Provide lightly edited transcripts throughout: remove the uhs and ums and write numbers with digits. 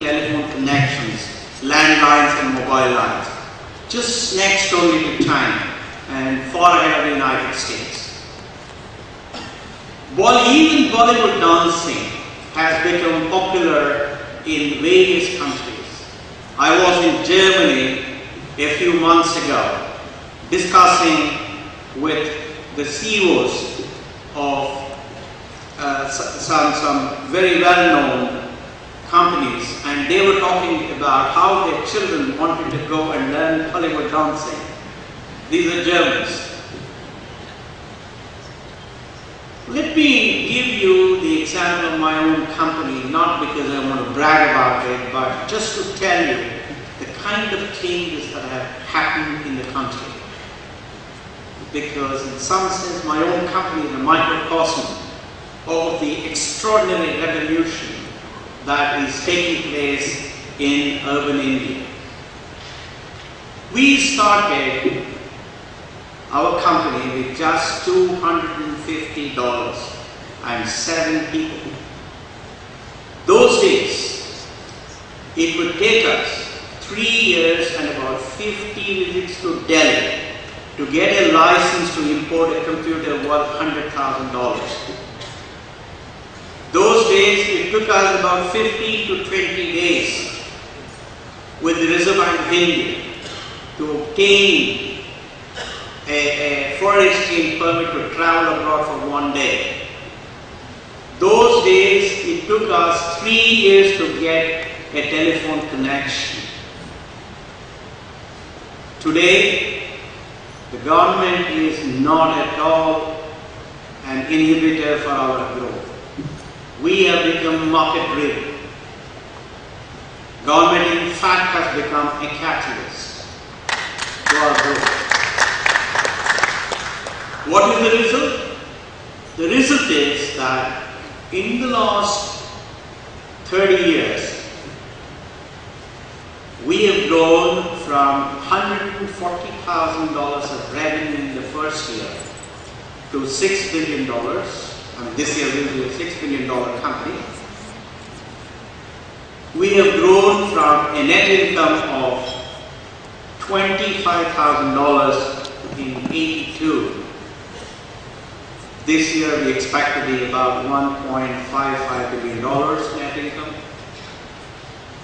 telephone connections, landlines and mobile lines, just next only to China and far ahead of the United States. Even Bollywood dancing has become popular in various countries. I was in Germany a few months ago discussing with the CEOs of some very well-known companies, and they were talking about how their children wanted to go and learn Hollywood dancing. These are Germans. Let me give you the example of my own company, not because I want to brag about it, but just to tell you the kind of changes that have happened in the country. Because in some sense my own company is a microcosm of the extraordinary revolution that is taking place in urban India. We started our company with just $250 and 7 people. Those days, it would take us 3 years and about 50 visits to Delhi to get a license to import a computer worth $100,000. Those days, it took us about 15 to 20 days with the Reserve Bank of India to obtain a foreign exchange permit to travel abroad for 1 day. Those days, it took us 3 years to get a telephone connection. Today, the government is not at all an inhibitor for our growth. We have become market-driven. Government, in fact, has become a catalyst to our growth. What is the result? The result is that in the last 30 years, we have grown from $140,000 of revenue in the first year to $6 billion. This year we will be a $6 billion company. We have grown from a net income of $25,000 in '82. This year we expect to be about $1.55 billion net income.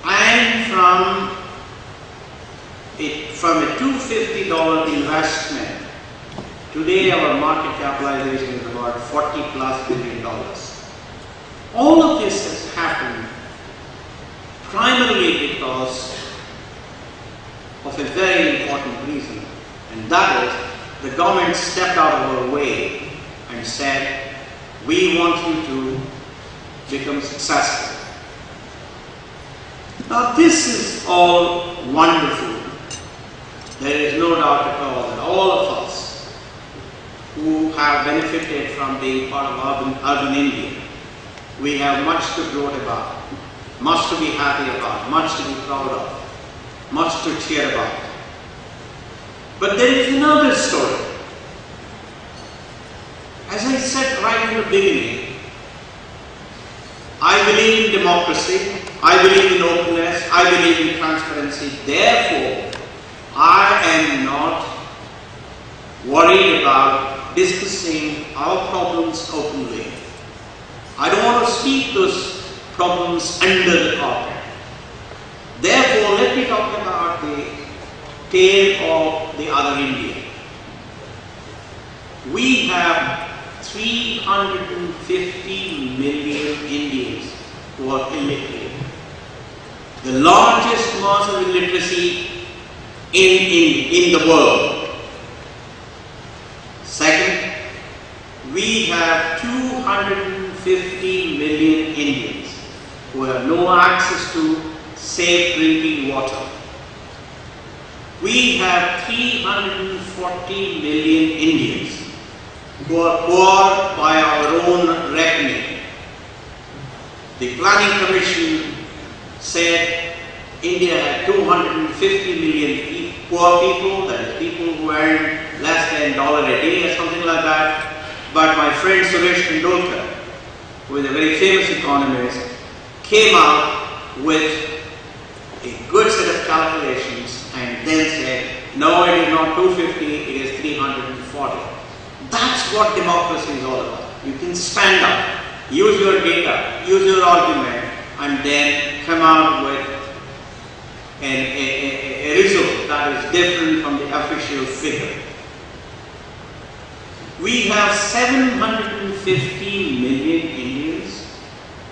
And from a $250 investment, today our market capitalization is about $40+ billion. All of this has happened primarily because of a very important reason, and that is the government stepped out of our way and said, we want you to become successful. Now this is all wonderful. There is no doubt at all that all of us who have benefited from being part of urban India, we have much to gloat about, much to be happy about, much to be proud of, much to cheer about. But there is another story. As I said right in the beginning, I believe in democracy, I believe in openness, I believe in transparency. Therefore, I am not worried about discussing our problems openly. I don't want to sweep those problems under the carpet. Therefore, let me talk about the tale of the other India. We have 350 million Indians who are illiterate. The largest mass of illiteracy in the world. Second, we have 250 million Indians who have no access to safe drinking water. We have 340 million Indians who are poor by our own reckoning. The Planning Commission said India had 250 million poor people, that is people who earn less than $1 a day or something like that. But my friend Suresh Tendulkar, who is a very famous economist, came out with a good set of calculations and then said, no, it is not 250, it is 340. That's what democracy is all about. You can stand up, use your data, use your argument, and then come out with a result that is different from the official figure. We have 750 million Indians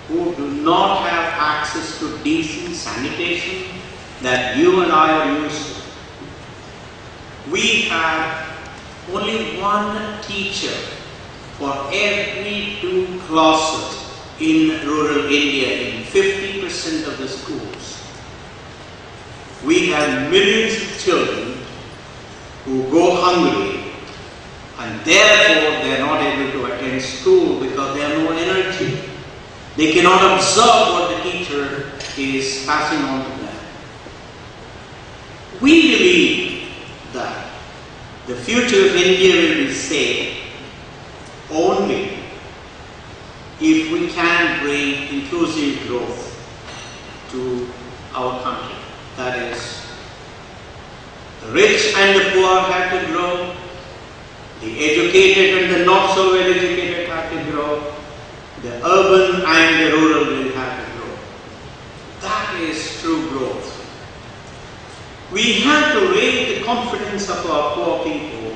who do not have access to decent sanitation that you and I are used to. We have only one teacher for every 2 classes in rural India in 50% of the schools. We have millions of children who go hungry and therefore they are not able to attend school because they have no energy. They cannot absorb what the teacher is passing on to them. We believe that the future of India will be safe only if we can bring inclusive growth to our country. That is, the rich and the poor have to grow, the educated and the not so well educated have to grow, the urban and the rural will have to grow. That is true growth. We have to raise the confidence of our poor people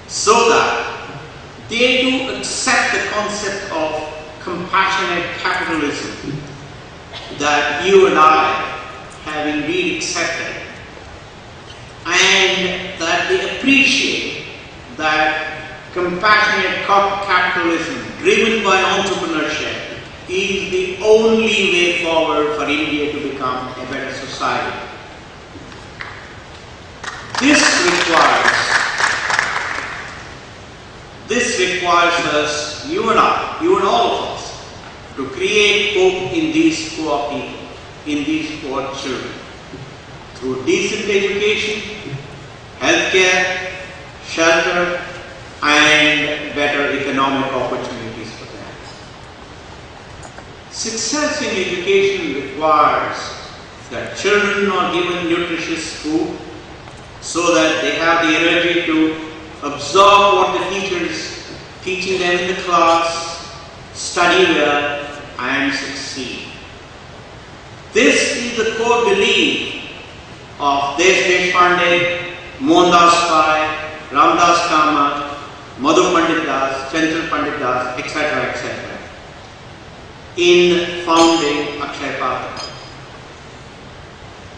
so that they do accept the concept of compassionate capitalism that you and I have indeed accepted, and that they appreciate that compassionate capitalism driven by entrepreneurship is the only way forward for India to become a better society. This requires us, you and I, you and all of us, to create hope in these poor people, in these poor children, through decent education, healthcare, shelter, and better economic opportunities for them. Success in education requires that children are given nutritious food so that they have the energy to absorb what the teacher is teaching them in the class, study well, and succeed. This is the core belief of Deshpande, Mohandas Pai, Ramdas Kamath, Madhu Pandit Das, Chandra Pandit Das, etc., etc., in founding Akshaya Patra.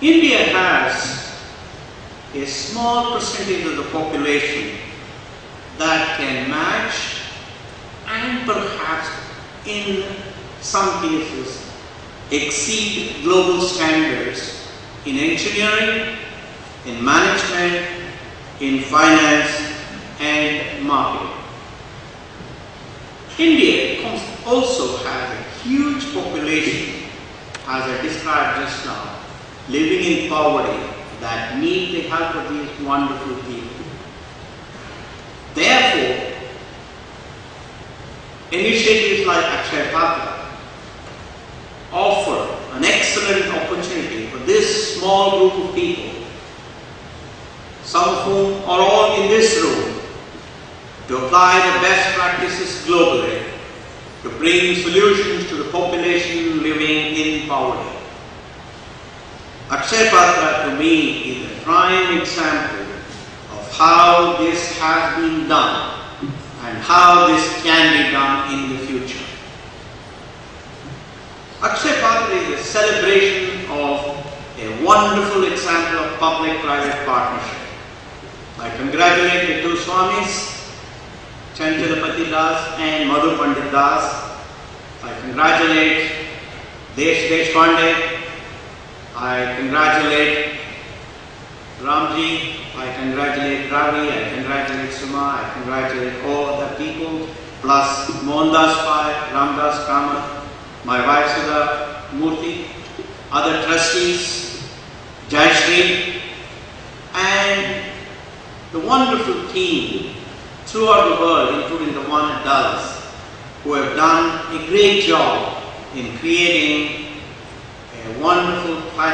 India has a small percentage of the population that can match and perhaps in some cases exceed global standards in engineering, in management, in finance and marketing. India also has a huge population, as I described just now, living in poverty that need the help of these wonderful people. Therefore, initiatives like Akshaya Patra offer an excellent opportunity for this small group of people, some of whom are all in this room, to apply the best practices globally to bring solutions to the population living in poverty. Akshaya Patra to me is a prime example of how this has been done and how this can be done in the future. Akshaya Patra is a celebration of a wonderful example of public-private partnership. I congratulate the two Swamis, Chandra Das and Madhu Pandit Das. I congratulate Deshpande. I congratulate Ramji. I congratulate Ravi. I congratulate Suma. I congratulate all the people, plus Mohandas Pai, Ramdas Kamath, my wife Sudha, Murthy, other trustees, Jayashri, and the wonderful team throughout the world, including the one at Dallas, who have done a great job in creating a a wonderful platform